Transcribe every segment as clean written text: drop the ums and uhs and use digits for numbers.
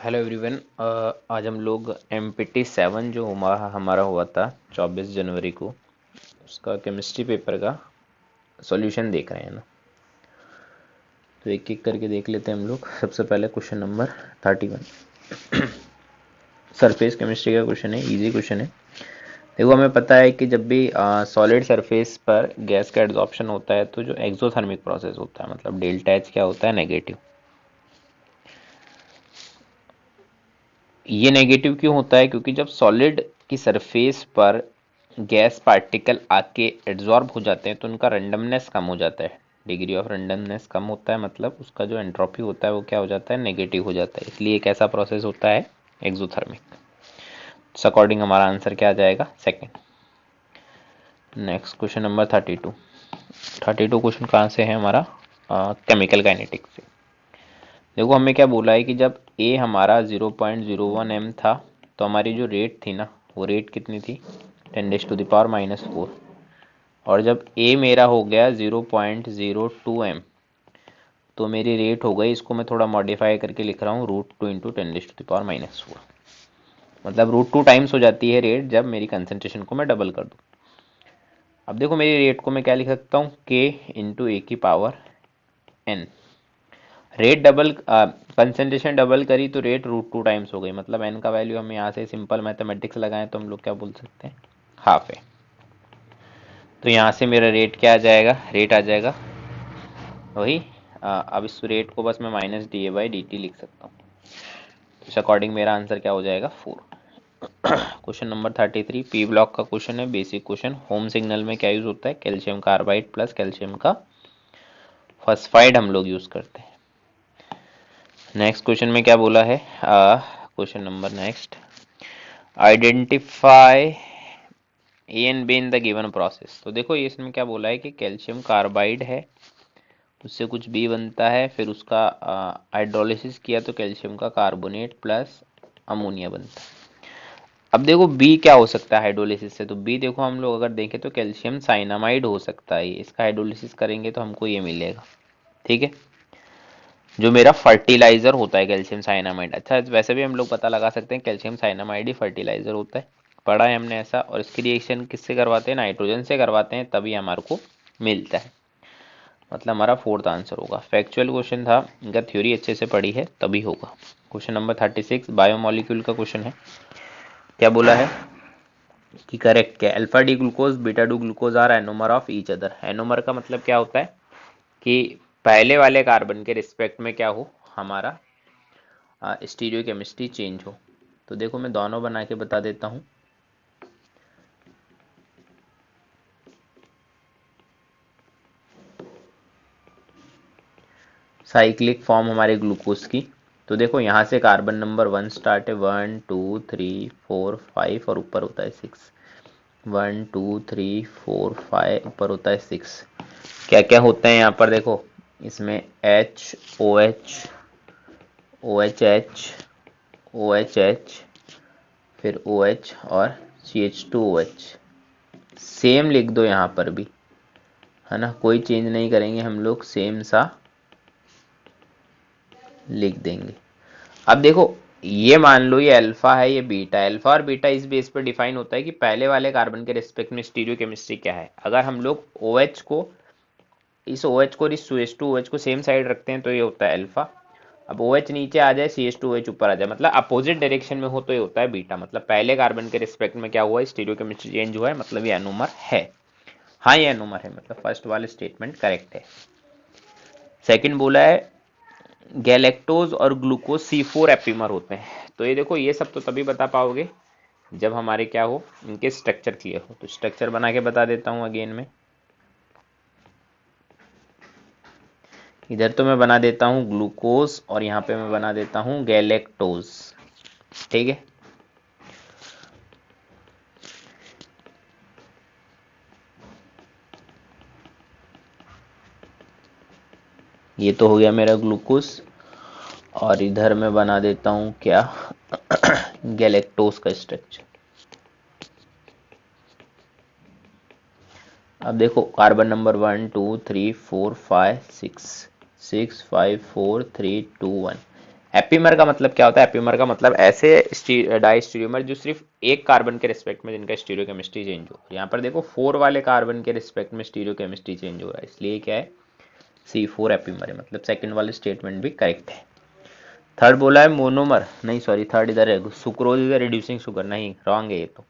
Hello everyone. आज हम लोग MPT 7 जो हमारा हुआ था 24 जनवरी को, उसका केमिस्ट्री पेपर का सॉल्यूशन देख रहे हैं ना। तो एक एक करके देख लेते हैं हम लोग। सबसे पहले क्वेश्चन नंबर 31 सरफेस केमिस्ट्री का क्वेश्चन है, इजी क्वेश्चन है। देखो, हमें पता है कि जब भी सॉलिड सरफेस पर गैस का एड्सॉर्प्शन होता है तो जो एक्सोथर्मिक प्रोसेस होता है, मतलब डेल्टा एच क्या होता है, नेगेटिव। ये नेगेटिव क्यों होता है? क्योंकि जब सॉलिड की सरफेस पर गैस पार्टिकल आके एड्जॉर्ब हो जाते हैं तो उनका रेंडमनेस कम हो जाता है। डिग्री ऑफ रेंडमनेस कम होता है, मतलब उसका जो एंट्रोपी होता है वो क्या हो जाता है, नेगेटिव हो जाता है। इसलिए एक ऐसा प्रोसेस होता है एक्सोथर्मिक। इस अकॉर्डिंग हमारा आंसर क्या आ जाएगा, second. Next question number 32 question कहाँ से है हमारा, केमिकल काइनेटिक्स से। देखो, हमें क्या बोला है कि जब ए हमारा 0.01 m था तो हमारी जो रेट थी ना, वो रेट कितनी थी, 10⁻⁻⁴। और जब ए मेरा हो गया 0.02 m तो मेरी रेट हो गई, इसको मैं थोड़ा मॉडिफाई करके लिख रहा हूँ, √2 इंटू 10⁻⁴। मतलब √2 टाइम्स हो जाती है रेट जब मेरी कंसेंट्रेशन को मैं डबल कर दूँ। अब देखो, मेरी रेट को मैं क्या लिख सकता हूँ, k इंटू ए की power n। Rate double, concentration double करी तो रेट √2 टाइम्स हो गई, मतलब n का वैल्यू हम यहाँ से सिंपल मैथमेटिक्स लगाएं तो हम लोग क्या बोल सकते हैं, हाफ है। तो यहाँ से मेरा रेट क्या आ जाएगा, रेट आ जाएगा वही। अब इस रेट को बस मैं -dA/dt लिख सकता हूँ। इस अकॉर्डिंग मेरा आंसर क्या हो जाएगा, 4। क्वेश्चन नंबर 33 पी ब्लॉक का क्वेश्चन है, बेसिक क्वेश्चन। होम सिग्नल में क्या यूज होता है, कैल्शियम कार्बाइड प्लस कैल्शियम का फॉस्फाइड हम लोग यूज करते हैं। नेक्स्ट क्वेश्चन में क्या बोला है, question number next, identify A and be in the given process. तो देखो, ये इसमें क्या बोला है कि कैल्शियम कार्बाइड है, उससे कुछ बी बनता है, फिर उसका हाइड्रोलिसिस किया तो कैल्शियम का कार्बोनेट प्लस अमोनिया बनता है। अब देखो बी क्या हो सकता है हाइड्रोलिसिस से, तो बी देखो हम लोग अगर देखें तो कैल्शियम साइनामाइड हो सकता है। इसका हाइड्रोलिसिस करेंगे तो हमको ये मिलेगा, ठीक है, जो मेरा फर्टिलाइजर होता है कैल्शियम साइनामाइड। अच्छा, वैसे भी हम लोग पता लगा सकते हैं कैल्शियम साइनामाइड ही फर्टिलाइजर होता है, पढ़ा है हमने ऐसा। और इसकी रिएक्शन किससे करवाते हैं, नाइट्रोजन से करवाते हैं, तभी हमारे को मिलता है। मतलब हमारा फोर्थ आंसर होगा। फैक्चुअल क्वेश्चन था, इनका थ्योरी अच्छे से पढ़ी है तभी होगा। क्वेश्चन नंबर 36 बायोमोलिक्यूल का क्वेश्चन है। क्या बोला है कि करेक्ट क्या, alpha D glucose beta D glucose are anomer of each other. Anomer का मतलब क्या होता है कि पहले वाले कार्बन के रिस्पेक्ट में क्या हो, हमारा स्टीरियो केमिस्ट्री चेंज हो। तो देखो, मैं दोनों बना के बता देता हूँ। साइक्लिक फॉर्म हमारे ग्लूकोज की। तो देखो, यहाँ से कार्बन नंबर 1 स्टार्ट है, 1 2 3 4 5 और ऊपर होता है 6। 1 2 3 4 5 ऊपर होता है 6। क्या क्या होता है यहाँ पर देखो, इसमें H OH OHH OHH फिर OH और CH2OH। सेम लिख दो यहाँ पर भी, है ना, कोई चेंज नहीं करेंगे हम लोग, सेम सा लिख देंगे। अब देखो, ये मान लो ये अल्फा है, ये बीटा है। अल्फा और बीटा इस बेस पर डिफाइन होता है कि पहले वाले कार्बन के रिस्पेक्ट में स्टीरियो केमिस्ट्री क्या है। अगर हम लोग OH को, इस OH को और इस CH2OH को सेम साइड रखते हैं तो ये होता है अल्फा। अब OH नीचे आ जाए, CH2OH ऊपर आ जाए, मतलब अपोजिट डायरेक्शन में हो तो ये होता है बीटा। मतलब पहले कार्बन के रिस्पेक्ट में क्या हुआ है, स्टीरियो केमिस्ट्री चेंज हुआ है, मतलब ये एनोमर है। हाँ, ये एनोमर है, मतलब फर्स्ट वाले स्टेटमेंट करेक्ट है। सेकंड बोला है गैलेक्टोज और ग्लूकोज C4 एपिमर होते हैं। तो ये देखो, ये सब तो तभी बता पाओगे जब हमारे क्या हो, इनके स्ट्रक्चर क्लियर हो। तो स्ट्रक्चर बना के बता देता हूँ अगेन में। इधर तो मैं बना देता हूँ ग्लूकोज और यहाँ पे मैं बना देता हूँ गैलेक्टोज, ठीक है। ये तो हो गया मेरा ग्लूकोज, और इधर मैं बना देता हूँ क्या, गैलेक्टोज का स्ट्रक्चर। अब देखो, कार्बन नंबर 1 2 3 4 5 6 6 5 4 3 2 1। एपीमर का मतलब क्या होता है? एपीमर का मतलब ऐसे डाइस्टीरियोमर जो सिर्फ एक कार्बन के रिस्पेक्ट में जिनका स्टीरियोकेमिस्ट्री चेंज हो। यहाँ पर देखो 4 वाले कार्बन के रिस्पेक्ट में स्टीरियोकेमिस्ट्री चेंज हो रहा है, इसलिए क्या है? C4 एपीमर है, मतलब सेकंड वाले स्टेटमेंट भी करेक्ट है। थर्ड बोला है मोनोमर, नहीं सॉरी थर्ड इधर है, सुक्रोज इज रिड्यूसिंग शुगर, नहीं रॉन्ग है, ये तो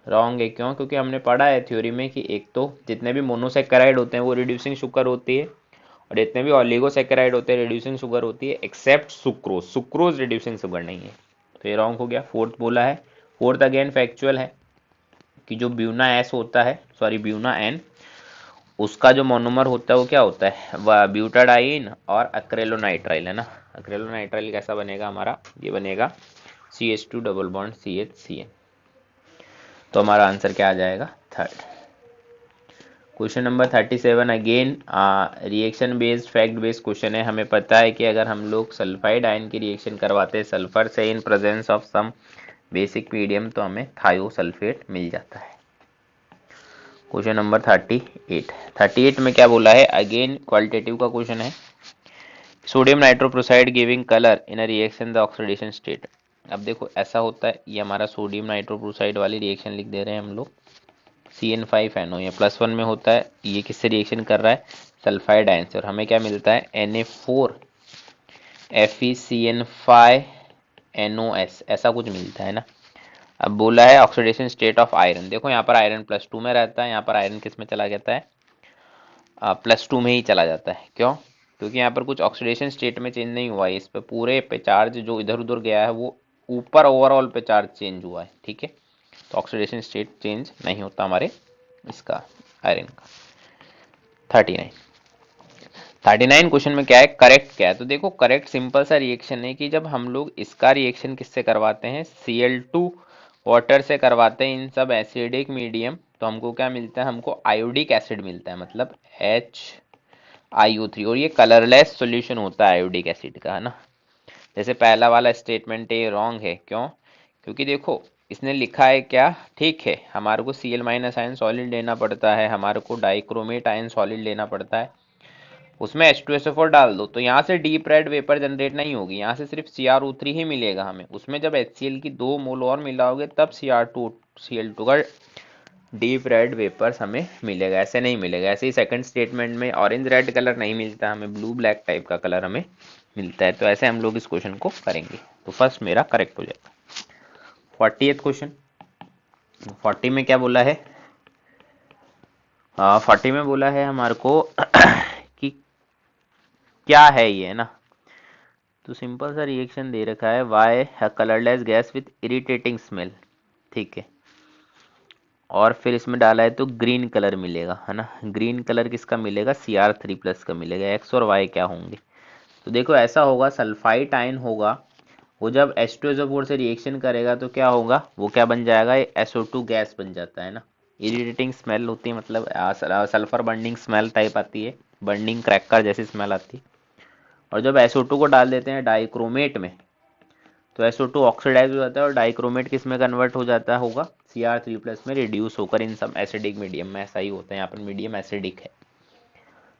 रॉन्ग है। क्यों? क्योंकि हमने पढ़ा है थ्योरी में कि एक तो जितने भी मोनोसेकेराइड होते हैं वो रिड्यूसिंग शुगर होती है, और जितने भी ऑलिगोसेकेराइड होते हैं रिड्यूसिंग शुगर होती है, except sucrose, sucrose reducing sugar नहीं है, तो ये रॉन्ग हो गया। फोर्थ बोला है, फोर्थ अगेन फैक्चुअल है कि जो ब्यूना एस होता है, सॉरी ब्यूना एन, उसका जो मोनोमर होता है वो क्या होता है? वह ब्यूटाडाइन और अक्रेलोनाइट्राइल है ना। अक्रेलोनाइट्राइल कैसा बनेगा हमारा? ये बनेगा CH2 डबल बॉन्ड CH तो हमारा आंसर क्या आ जाएगा? Third. Question number 37 again reaction based fact based question है। हमें पता है कि अगर हम लोग सल्फाइड आयन की रिएक्शन करवाते हैं सल्फर से in presence of some basic medium, तो हमें थायोसल्फेट मिल जाता है। क्वेश्चन नंबर 38 में क्या बोला है? अगेन क्वालिटेटिव का क्वेश्चन है। Sodium nitroprusside giving colour in a reaction the oxidation state. अब देखो ऐसा होता है, ये हमारा सोडियम नाइट्रोप्रोसाइड वाली रिएक्शन लिख दे रहे हैं हम लोग, CN5NO, ये +1 में होता है। ये किससे रिएक्शन कर रहा है? सल्फाइड आयन से, और हमें क्या मिलता है? Na4 FeCN5NOS, ऐसा कुछ मिलता है ना। अब बोला है ऑक्सीडेशन स्टेट ऑफ आयरन, देखो यहाँ पर आयरन +2 में रहता है, यहाँ पर आयरन किस में चला जाता है? +2 में ही चला जाता है। क्यों? क्योंकि यहाँ पर कुछ ऑक्सीडेशन स्टेट में चेंज नहीं हुआ है, इस पे पूरे पे चार्ज जो इधर उधर गया है वो ऊपर ओवरऑल पे चार्ज चेंज हुआ है, ठीक है। तो ऑक्सीडेशन स्टेट चेंज नहीं होता हमारे इसका आयरन का। 39 क्वेश्चन में क्या है? करेक्ट क्या है? तो देखो करेक्ट सिंपल सा रिएक्शन है कि जब हम लोग इसका रिएक्शन किससे करवाते हैं? Cl2 वाटर से करवाते हैं इन सब एसिडिक मीडियम, तो हमको क्या मिलता है? हमको आयोडिक एसिड मिलता है, मतलब HiO3, और ये कलरलेस सॉल्यूशन होता है आयोडिक एसिड का, है ना। जैसे पहला वाला स्टेटमेंट ये रॉन्ग है। क्यों? क्योंकि देखो इसने लिखा है क्या? ठीक है, हमारे को Cl- आयन सॉलिड लेना पड़ता है, हमारे को डाइक्रोमेट आयन सॉलिड लेना पड़ता है, उसमें H2SO4 डाल दो तो यहाँ से डीप रेड वेपर जनरेट नहीं होगी, यहाँ से सिर्फ CrO3 ही मिलेगा हमें। उसमें जब HCl की 2 मोल और मिलाओगे तब Cl2 का डीप रेड वेपर्स हमें मिलेगा, ऐसे नहीं मिलेगा। ऐसे ही सेकंड स्टेटमेंट में ऑरेंज रेड कलर नहीं मिलता हमें, ब्लू ब्लैक टाइप का कलर हमें मिलता है। तो ऐसे हम लोग इस क्वेश्चन को करेंगे, तो फर्स्ट मेरा करेक्ट हो जाएगा। 40th क्वेश्चन, 40 में क्या बोला है? 40 में बोला है हमारे को कि क्या है ये, है ना। तो सिंपल सा रिएक्शन दे रखा है, Y colourless gas with irritating smell, ठीक है। और फिर इसमें डाला है तो ग्रीन कलर मिलेगा, है ना। ग्रीन कलर किसका मिलेगा? Cr3+ का मिलेगा। एक्स और वाई क्या होंगे? तो देखो ऐसा होगा, सल्फाइड आयन होगा, वो जब H2SO4 से रिएक्शन करेगा तो क्या होगा? वो क्या बन जाएगा? SO2 गैस बन जाता है ना। इरिटेटिंग स्मेल होती है, मतलब सल्फर बर्निंग स्मेल टाइप आती है, बर्निंग क्रैकर जैसी स्मेल आती है। और जब SO2 को डाल देते हैं डाइक्रोमेट में तो SO2 ऑक्सीडाइज हो जाता है और डाइक्रोमेट किस में कन्वर्ट हो जाता होगा? Cr3+ में रिड्यूस होकर इन सब एसिडिक मीडियम में। ऐसा ही होता है, यहाँ पर मीडियम एसिडिक है।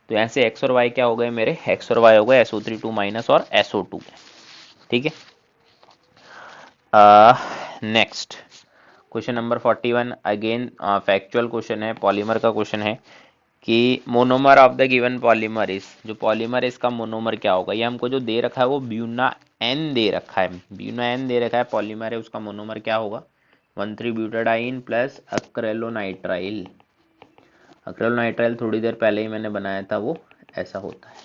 तो यहाँ से एक्स और वाई क्या हो गए मेरे? एक्स और वाई हो गए SO3 2- और SO2, ठीक है। Next question number 41 again factual question है, पॉलीमर का क्वेश्चन है कि monomer of the given polymer is, जो पॉलीमर है इसका मोनोमर क्या होगा? ये हमको जो दे रखा है वो ब्यूना एन दे रखा है, ब्यूना एन दे रखा है, पॉलीमर है, उसका मोनोमर क्या होगा? 1,3-ब्यूटाडाइन प्लस अक्रेलोनाइट्राइल। अक्रेलोनाइट्राइल थोड़ी देर पहले ही मैंने बनाया था, वो ऐसा होता है।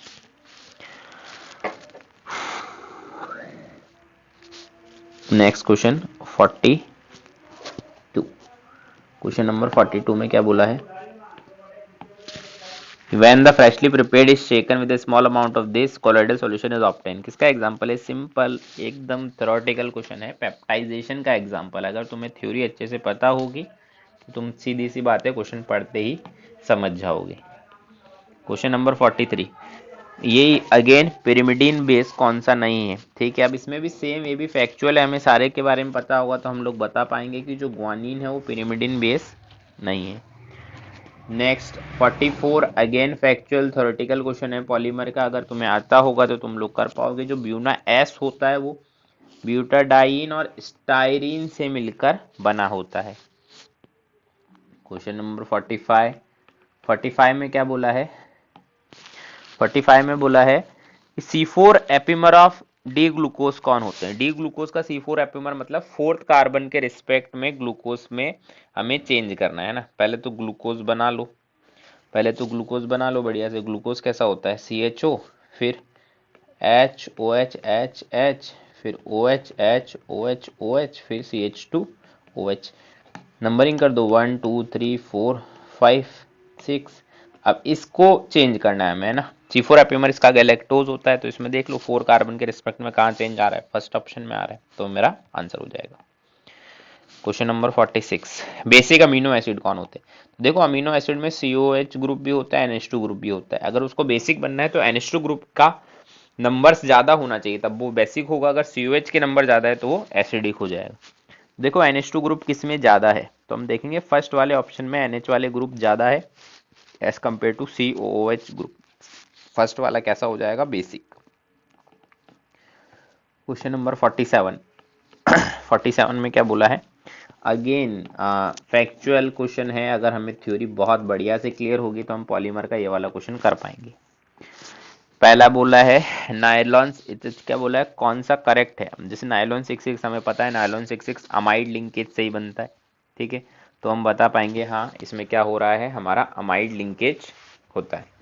नेक्स्ट क्वेश्चन 42, क्वेश्चन नंबर 42 में क्या बोला है? When the freshly prepared is shaken with a small amount of this colloidal solution is obtained, किसका एग्जांपल है? सिंपल एकदम थ्योरेटिकल क्वेश्चन है, पेप्टाइजेशन का एग्जांपल। अगर तुम्हें थ्योरी अच्छे से पता होगी तो तुम सीधी सी बातें क्वेश्चन पढ़ते ही समझ जाओगे। क्वेश्चन नंबर 43, ये अगेन पिरिमिडीन बेस कौन सा नहीं है, ठीक है। अब इसमें भी सेम, ये भी फैक्चुअल है, हमें सारे के बारे में पता होगा तो हम लोग बता पाएंगे कि जो ग्वानिन है वो पिरिमिडीन बेस नहीं है। Next 44 again factual theoretical question है पॉलीमर का। अगर तुम्हें आता होगा तो तुम लोग कर पाओगे। जो ब्यूना एस होता है वो ब्यूटाडाइन और स्टाइरीन से मिलकर बना होता है। Question number 45। 45 में क्या बोला है? 45 में बोला है C4 epimer of D glucose कौन होते हैं? डी ग्लूकोज का C4 एपिमर मतलब फोर्थ कार्बन के रिस्पेक्ट में ग्लूकोज में हमें चेंज करना है ना। पहले तो ग्लूकोज बना लो, बढ़िया से। ग्लूकोज कैसा होता है? CHO, फिर HOH, फिर OH, फिर CH2OH। नंबरिंग कर दो 1 2 3 4 5 6। अब इसको चेंज करना है हमें ना। C4 एपिमर इसका गैलेक्टोज होता है, तो इसमें देख लो 4 कार्बन के रिस्पेक्ट में कहाँ चेंज आ रहा है, फर्स्ट ऑप्शन में आ रहा है, तो मेरा आंसर हो जाएगा। Question number 46। Basic amino acid कौन होते हैं? तो देखो अमीनो एसिड में COH ग्रुप भी होता है, NH2 ग्रुप भी होता है। अगर उसको बेसिक बनना है तो NH2 ग्रुप का नंबर्स ज्यादा होना चाहिए, तब वो बेसिक होगा। अगर COH के नंबर ज्यादा है तो वो एसिडिक हो जाएगा। देखो NH2 ग्रुप किस में ज्यादा है, तो हम देखेंगे फर्स्ट वाले ऑप्शन में NH वाले ग्रुप ज्यादा है as compare to COOH group. First वाला कैसा हो जाएगा? बेसिक। Question number 47। 47 में क्या बोला है? अगेन फैक्चुअल क्वेश्चन है। अगर हमें थ्योरी बहुत बढ़िया से क्लियर होगी तो हम पॉलीमर का ये वाला क्वेश्चन कर पाएंगे। पहला बोला है नायलॉन, क्या बोला है कौन सा करेक्ट है? जैसे नायलॉन 66 हमें पता है, नायलॉन 66 अमाइड लिंकेज से ही बनता है, ठीक है। तो हम बता पाएंगे हाँ इसमें क्या हो रहा है, हमारा अमाइड लिंकेज होता है।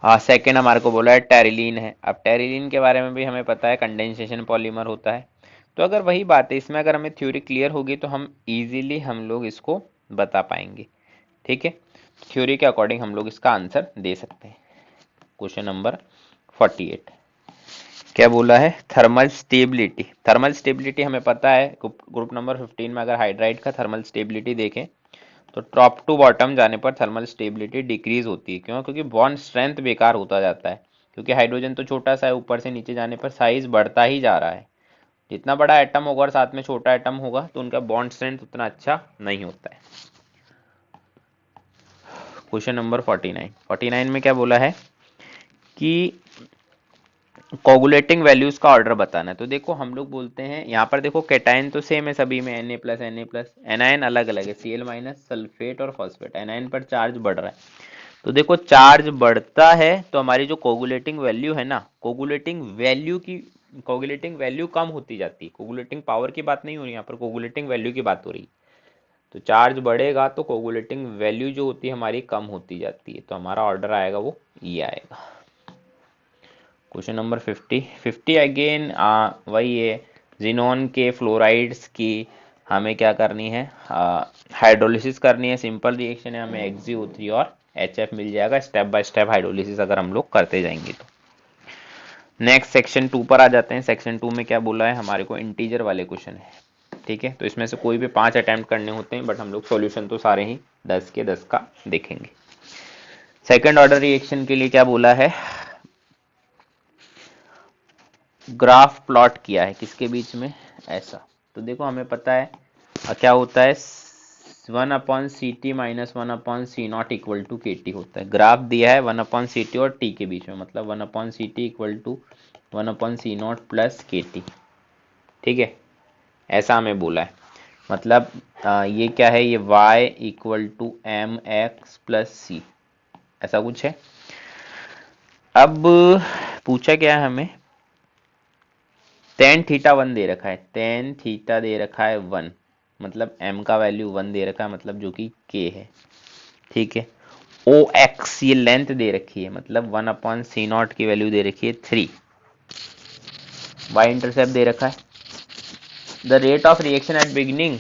सेकेंड हमारे को बोला है टेरिलीन है। अब टेरिलीन के बारे में भी हमें पता है कंडेंसेशन पॉलीमर होता है। तो अगर वही बात है, इसमें अगर हमें थ्योरी क्लियर होगी तो हम इजीली हम लोग इसको बता पाएंगे, ठीक है। थ्योरी के अकॉर्डिंग हम लोग इसका आंसर दे सकते हैं। Question number 48। क्या बोला है? Thermal stability. थर्मल स्टेबिलिटी हमें पता है ग्रुप नंबर 15 में अगर हाइड्राइड का थर्मल स्टेबिलिटी देखें तो टॉप टू बॉटम जाने पर थर्मल स्टेबिलिटी डिक्रीज होती है। क्यों? क्योंकि बॉन्ड स्ट्रेंथ बेकार होता जाता है। क्योंकि हाइड्रोजन तो छोटा सा है, ऊपर से नीचे जाने पर साइज बढ़ता ही जा रहा है। जितना बड़ा एटम होगा और साथ में छोटा एटम होगा तो उनका बॉन्ड स्ट्रेंथ उतना अच्छा नहीं होता है। Question number 49। 49 में क्या बोला है कि कोगुलेटिंग वैल्यूज का ऑर्डर बताना है। तो देखो हम लोग बोलते हैं यहाँ पर, देखो कैटायन तो सेम है सभी में, Na+, एनायन अलग अलग है, Cl-, सल्फेट और फॉस्फेट। एनायन पर चार्ज बढ़ रहा है, तो देखो चार्ज बढ़ता है तो हमारी जो कोगुलेटिंग वैल्यू है ना, कोगुलेटिंग वैल्यू कम होती जाती है। कोगुलेटिंग पावर की बात नहीं हो रही यहाँ पर, कोगुलेटिंग वैल्यू की बात हो रही है। तो चार्ज बढ़ेगा तो कोगुलेटिंग वैल्यू जो होती है हमारी कम होती जाती है, तो हमारा ऑर्डर आएगा वो ये आएगा। क्वेश्चन नंबर 50 अगेन वही है, जिनोन के फ्लोराइड्स की हमें क्या करनी है, हाइड्रोलिसिस करनी है। सिंपल रिएक्शन है, हमें XgO3 और HF मिल जाएगा। स्टेप बाय स्टेप हाइड्रोलिसिस अगर हम लोग करते जाएंगे तो। नेक्स्ट सेक्शन 2 पर आ जाते हैं। सेक्शन 2 में क्या बोला है हमारे को? इंटीजर वाले क्वेश्चन है, ठीक है। तो इसमें से कोई भी 5 अटेम्प्ट करने होते हैं, बट हम लोग सॉल्यूशन तो सारे ही 10 के 10 का देखेंगे। सेकेंड ऑर्डर रिएक्शन के लिए क्या बोला है? ग्राफ प्लॉट किया है किसके बीच में, ऐसा। तो देखो हमें पता है क्या होता है, 1/CT - 1/C0 equal to KT होता है। ग्राफ दिया है 1/CT और T के बीच में, मतलब 1/CT equal to 1/C0 plus KT, ठीक है। ऐसा हमें बोला है, मतलब ये क्या है, ये y equal to mx plus c, ऐसा कुछ है। अब पूछा क्या है हमें, tan थीटा 1 दे रखा है, tan थीटा दे रखा है 1, मतलब m का वैल्यू 1 दे रखा है, मतलब जो कि k है, ठीक है। ox ये लेंथ दे रखी है, मतलब 1/C0 की वैल्यू दे रखी है 3। y इंटरसेप्ट दे रखा है, the rate of reaction at beginning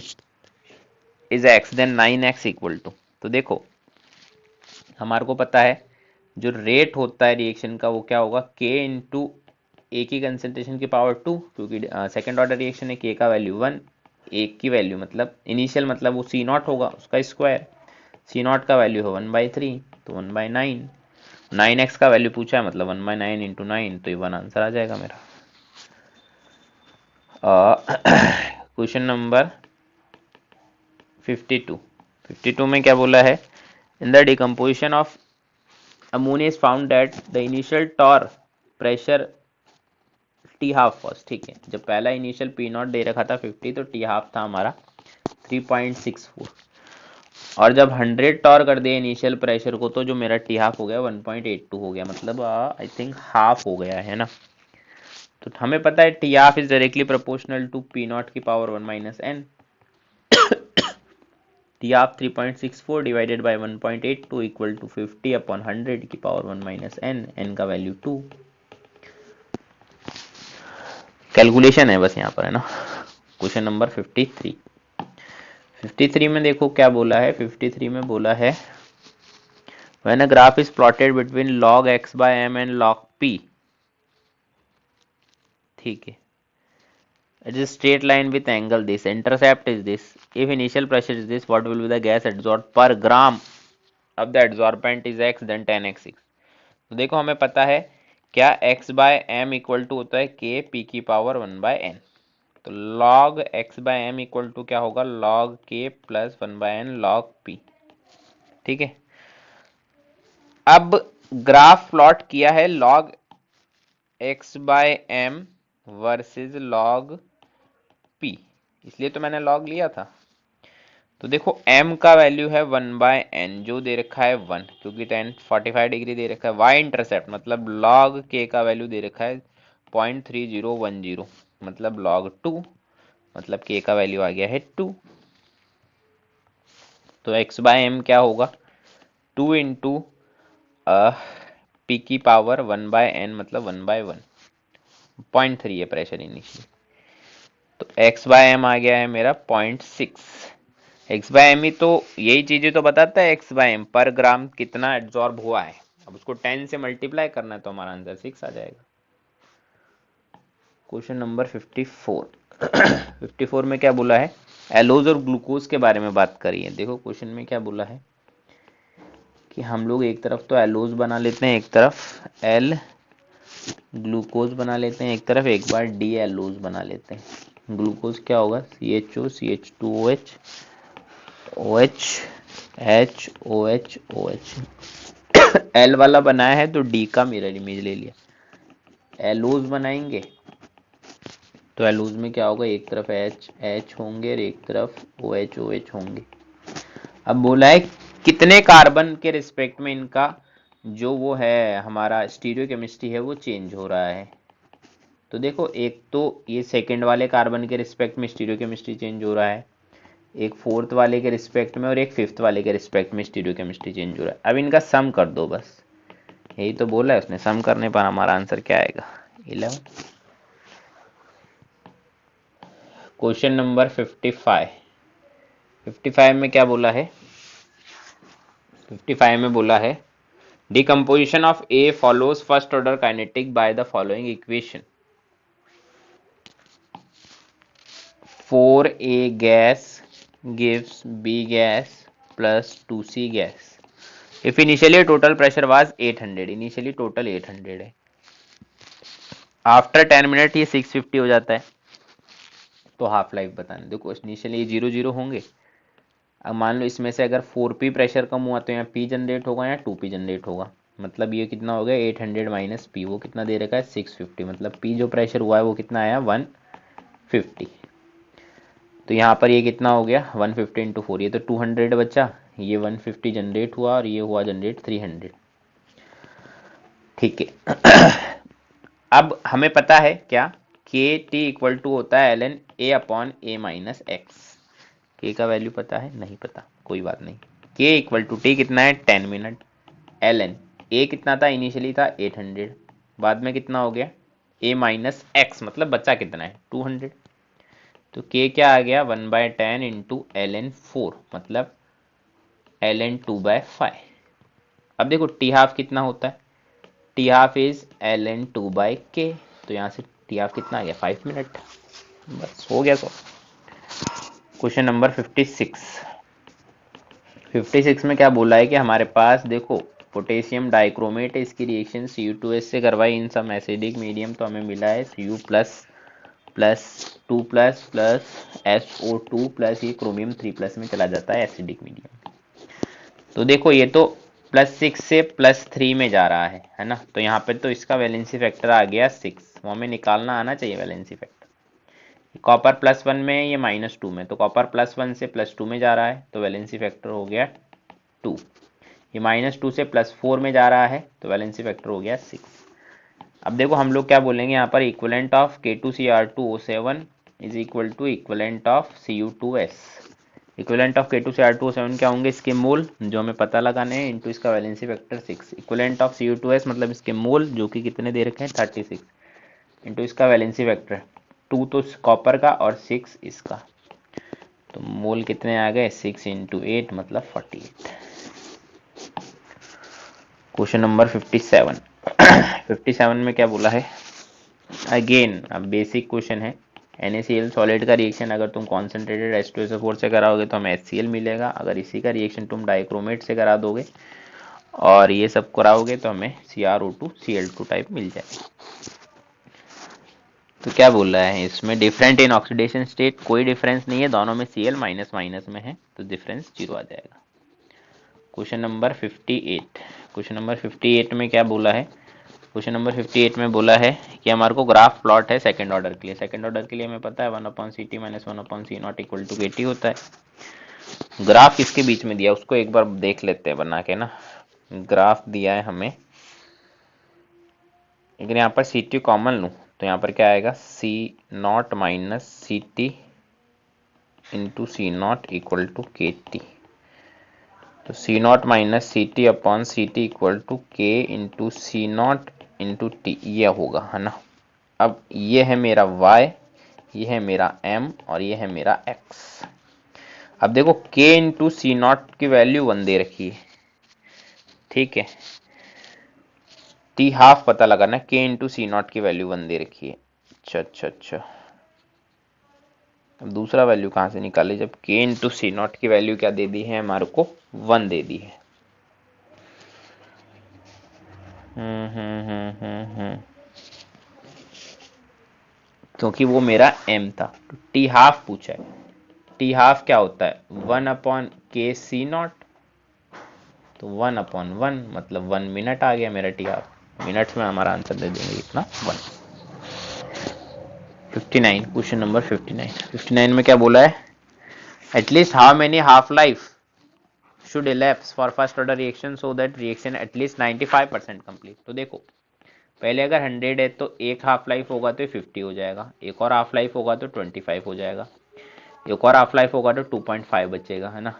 is x, then 9x equal to. तो देखो हमारे को पता है जो रेट होता है रिएक्शन का वो क्या होगा, k इंटू ए की कंसेंट्रेशन की पावर 2, क्योंकि सेकेंड ऑर्डर रिएक्शन है, k का वैल्यू 1, एक की वैल्यू मतलब इनिशियल, मतलब वो C0 होगा उसका स्क्वायर, C0 का वैल्यू है 1/3 तो 1/9, 9x का वैल्यू पूछा है मतलब 1/9 इंटू 9, तो ये 1 आंसर आ जाएगा मेरा। Question number 52। 52 में क्या बोला है, in the decomposition of ammonia is found that the initial total pressure T half was, ठीक है, जब पहला इनिशियल पी नॉट दे रखा था 50 तो टी हाफ था हमारा 3.64, और जब 100 टॉर कर दिया इनिशियल प्रेशर को तो जो मेरा टी हाफ हो गया 1.82 हो गया, मतलब आई थिंक हाफ हो गया है ना। तो हमें पता है T half is directly proportional to P naught की power 1 minus N. T half 3.64 divided by 1.82 equal to 50 upon 100 की पावर 1 माइनस एन, एन का वैल्यू 2। कैलकुलेशन है बस यहाँ पर, है ना। Question number 53। 53 में देखो क्या बोला है, 53 में बोला है when a graph is plotted between log x by m and log p, ठीक है, it is straight line with angle this, intercept is this, if initial pressure is this, what will be the gas adsorbed per gram of the adsorbent is x, then 10x6। तो देखो हमें पता है क्या x by m equal to होता है k p की power 1 by n, तो log x by m equal to क्या होगा, log k plus 1 by n log p, ठीक है। अब ग्राफ प्लॉट किया है log x by m versus log p, इसलिए तो मैंने log लिया था। तो देखो m का वैल्यू है 1 बाय n जो दे रखा है 1, क्योंकि 45 डिग्री दे रखा है, y इंटरसेप्ट मतलब log k का वैल्यू दे रखा है 0.3010, मतलब log 2, मतलब k का वैल्यू आ गया है 2। तो x बाय m क्या होगा, 2 इंटू पी की पावर 1 बाय n, मतलब 1 बाय 1, 0.3 है प्रेशर इनिशियली, तो x बाय m आ गया है मेरा 0.6। x बाय m ही तो यही चीजें तो बताता है, x बाय m पर ग्राम कितना एब्जॉर्ब हुआ है, अब उसको 10 से मल्टीप्लाई करना है तो हमारा आंसर 6 आ जाएगा। Question number 54। 54 में क्या बोला है, एलोज और ग्लूकोज के बारे में बात करी है। देखो क्वेश्चन में क्या बोला है कि हम लोग एक तरफ तो एलोज बना लेते हैं, एक तरफ एल ग्लूकोज बना लेते हैं, एक तरफ एक बार डी एलोज बना लेते हैं। ग्लूकोज क्या होगा, CHO CH2OH OH H OH OH। L वाला बनाया है तो डी का मिरर इमेज ले लिया। एलोज बनाएंगे तो एलोज में क्या होगा, एक तरफ H H होंगे और एक तरफ OH OH होंगे। अब बोला है कितने कार्बन के रिस्पेक्ट में इनका जो वो है हमारा स्टीरियोकेमिस्ट्री है वो चेंज हो रहा है। तो देखो एक तो ये सेकंड वाले कार्बन के रिस्पेक्ट में स्टीरियोकेमिस्ट्री चेंज हो रहा है, एक फोर्थ वाले के रिस्पेक्ट में और एक फिफ्थ वाले के रिस्पेक्ट में स्टीरियोकेमिस्ट्री चेंज हो रहा है। अब इनका सम कर दो बस, यही तो बोला है उसने, सम करने पर हमारा आंसर क्या आएगा, 11। Question number 55। 55 में क्या बोला है, 55 में बोला है decomposition of A follows first order kinetic by the following equation: 4A gas gives B gas plus 2C gas if initially total pressure was 800, initially total 800 है, आफ्टर 10 मिनट ये 650 हो जाता है, तो हाफ लाइफ बताना। देखो इनिशियली ये 0 0 होंगे, अब मान लो इसमें से अगर 4p प्रेशर कम हुआ तो यहाँ p जनरेट होगा या 2p जनरेट होगा, मतलब ये कितना हो गया 800 माइनस p, वो कितना दे रखा है 650, मतलब p जो प्रेशर हुआ है वो कितना आया 150। तो यहाँ पर ये कितना हो गया 150 इंटू 4, ये तो 200 बचा, ये 150 जनरेट हुआ और ये हुआ जनरेट 300, ठीक है। अब हमें पता है क्या, के टी इक्वल टू होता है ln a upon a minus x. के का वैल्यू पता है, नहीं पता, कोई बात नहीं। के इक्वल टू टी कितना है 10 मिनट, ln a कितना था इनिशियली था 800, बाद में कितना हो गया a माइनस एक्स, मतलब बचा कितना है 200, तो k क्या आ गया 1/10 इंटू ln 4, मतलब ln 2/5। अब देखो टी हाफ कितना होता है, T half is ln 2/k, तो यहाँ से टी हाफ कितना आ गया 5 मिनट, बस हो गया सो। Question number 56। 56 में क्या बोला है कि हमारे पास देखो पोटेशियम डाइक्रोमेट है, इसकी रिएक्शन Cu2S से करवाई इन सम एसिडिक मीडियम, तो हमें मिला है Cu plus plus 2 plus plus SO2 plus, ये क्रोमियम 3 प्लस में चला जाता है एसिडिक मीडियम। तो देखो ये तो +6 से +3 में जा रहा है ना, तो यहाँ पे तो इसका वैलेंसी फैक्टर आ गया 6, वो हमें निकालना आना चाहिए वैलेंसी फैक्टर। कॉपर +1 में, ये -2 में, तो कॉपर +1 से +2 में जा रहा है तो वैलेंसी फैक्टर हो गया 2। ये -2 से +4 में जा रहा है तो वैलेंसी फैक्टर हो गया 6। अब देखो हम लोग क्या बोलेंगे यहाँ पर, equivalent of K2Cr2O7 is equal to equivalent of Cu2S। Equivalent of K2Cr2O7 क्या होंगे, इसके मोल जो हमें पता लगाने हैं, इंटू इसका valency factor 6। Equivalent of Cu2S मतलब इसके मोल जो कि कितने दे रखे हैं 36, इंटू इसका वैलेंसी फैक्टर 2 तो कॉपर का और 6 इसका, तो मोल कितने आ गए 6 × 8 मतलब 48। Question number 57। 57 में क्या बोला है, अगेन अब बेसिक क्वेश्चन है। NaCl सॉलिड का रिएक्शन अगर तुम कॉन्सेंट्रेटेड H2SO4 से कराओगे तो हमें HCl मिलेगा, अगर इसी का रिएक्शन तुम डाइक्रोमेट से करा दोगे और ये सब कराओगे तो हमें CrO2 Cl2 टाइप मिल जाएगा। तो क्या बोल रहा है इसमें, डिफरेंट इन ऑक्सीडेशन स्टेट, कोई डिफरेंस नहीं है, दोनों में Cl माइनस माइनस में है तो डिफरेंस 0 आ जाएगा। Question number 58। क्वेश्चन नंबर 58 में क्या बोला है, क्वेश्चन नंबर 58 में बोला है कि हमारे को ग्राफ प्लॉट है सेकंड ऑर्डर के लिए। सेकंड ऑर्डर के लिए हमें पता है 1/Ct - 1/C0 equal to Kt होता है। ग्राफ किसके बीच में दिया उसको एक बार देख लेते हैं बना के ना। ग्राफ दिया है हमें, लेकिन यहाँ पर Ct कॉमन लूँ तो यहाँ पर क्या आएगा, C0 - Ct × C0 equal to Kt। तो C0 - Ct upon Ct equal to K × C0 × T, ये होगा है ना। अब ये है मेरा y, ये है मेरा m और ये है मेरा x। अब देखो K × C0 की वैल्यू 1 दे रखी है, ठीक है। T हाफ पता लगाना, K × C0 की वैल्यू 1 दे रखी है। अच्छा। अब दूसरा वैल्यू कहाँ से निकाले, जब K × C0 की वैल्यू क्या दे दी है हमारे को 1 दे दी है। क्योंकि वो मेरा m था, तो T हाफ पूछा है। T हाफ क्या होता है 1/K/C0, तो 1/1 मतलब 1 मिनट आ गया मेरा T हाफ। मिनट्स में हमारा आंसर दे देंगे इतना 1। 59, क्वेश्चन नंबर 59 में क्या बोला है, at least how many half life should elapse for first order reaction so that reaction at least 95% complete. तो देखो पहले अगर 100 है तो एक हाफ लाइफ होगा तो 50 हो जाएगा, एक और हाफ लाइफ होगा तो 25 हो जाएगा, एक और हाफ लाइफ होगा तो 2.5 बचेगा है ना,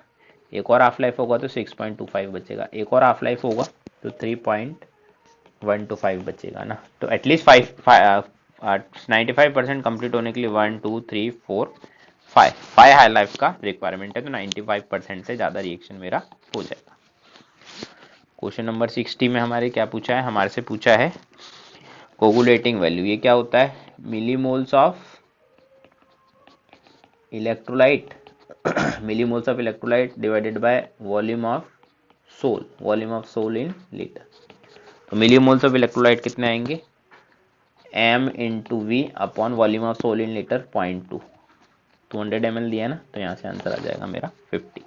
एक और हाफ लाइफ होगा तो 6.25 बचेगा, एक और हाफ लाइफ होगा तो 3.125 बचेगा ना। तो एटलीस्ट 95% कंप्लीट होने के लिए 1 2 3 4 5 हाई लाइफ का रिक्वायरमेंट है, तो 95% से ज़्यादा रिएक्शन मेरा हो जाएगा। क्वेश्चन नंबर 60 में हमारे क्या पूछा है, हमारे से पूछा है कोगुलेटिंग वैल्यू, ये क्या होता है, millimoles of electrolyte millimoles of electrolyte divided by volume of sol in litre. तो मिलीमोल्स ऑफ इलेक्ट्रोलाइट कितने आएंगे, m × v upon volume of sol in litre 0.2, 200 ml दिया ना, तो यहाँ से आंसर आ जाएगा मेरा 50।